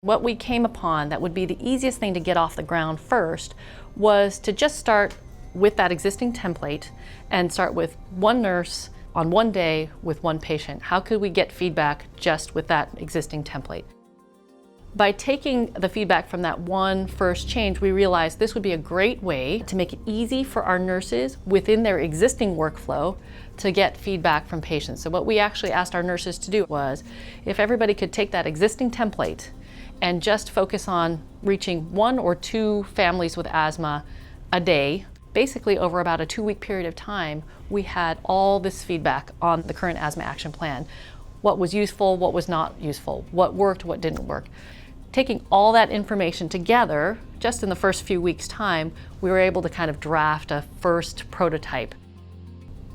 What we came upon that would be the easiest thing to get off the ground first was to just start with that existing template and start with one nurse on one day with one patient. How could we get feedback just with that existing template? By taking the feedback from that one first change, we realized this would be a great way to make it easy for our nurses within their existing workflow to get feedback from patients. So what we actually asked our nurses to do was, if everybody could take that existing template and just focus on reaching 1 or 2 families with asthma a day, basically over about a 2-week period of time, we had all this feedback on the current asthma action plan. What was useful, what was not useful, what worked, what didn't work. Taking all that information together, just in the first few weeks' time, we were able to kind of draft a first prototype.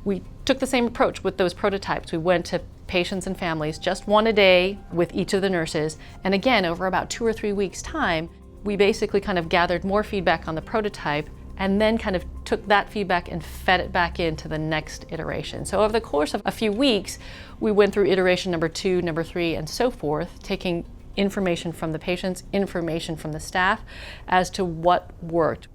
We took the same approach with those prototypes. We went to patients and families, just 1 a day with each of the nurses. And again, over about 2 or 3 weeks' time, we basically kind of gathered more feedback on the prototype and then kind of took that feedback and fed it back into the next iteration. So over the course of a few weeks, we went through iteration number 2, number 3, and so forth, taking information from the patients, information from the staff as to what worked.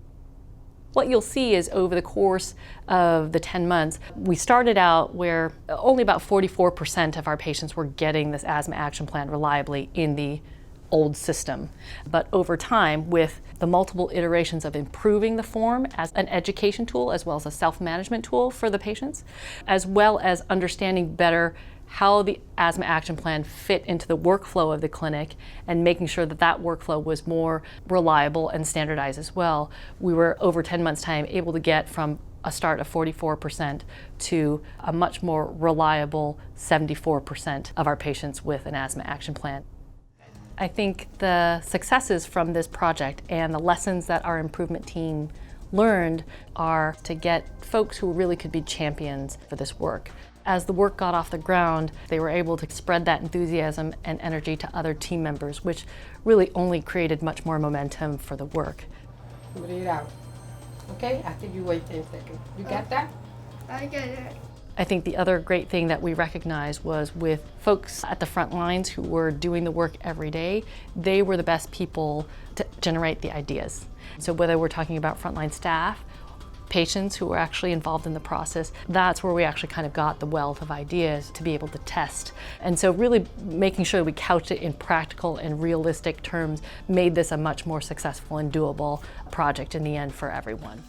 What you'll see is over the course of the 10 months, we started out where only about 44% of our patients were getting this asthma action plan reliably in the old system. But over time, with the multiple iterations of improving the form as an education tool, as well as a self-management tool for the patients, as well as understanding better how the asthma action plan fit into the workflow of the clinic and making sure that that workflow was more reliable and standardized as well, we were over 10 months' time able to get from a start of 44% to a much more reliable 74% of our patients with an asthma action plan. I think the successes from this project and the lessons that our improvement team learned are to get folks who really could be champions for this work. As the work got off the ground, they were able to spread that enthusiasm and energy to other team members, which really only created much more momentum for the work. Breathe it out. Okay, after you wait 10 seconds. You got that? I get it. I think the other great thing that we recognized was with folks at the front lines who were doing the work every day, they were the best people to generate the ideas. So whether we're talking about frontline staff, patients who were actually involved in the process, that's where we actually kind of got the wealth of ideas to be able to test. And so really making sure we couched it in practical and realistic terms made this a much more successful and doable project in the end for everyone.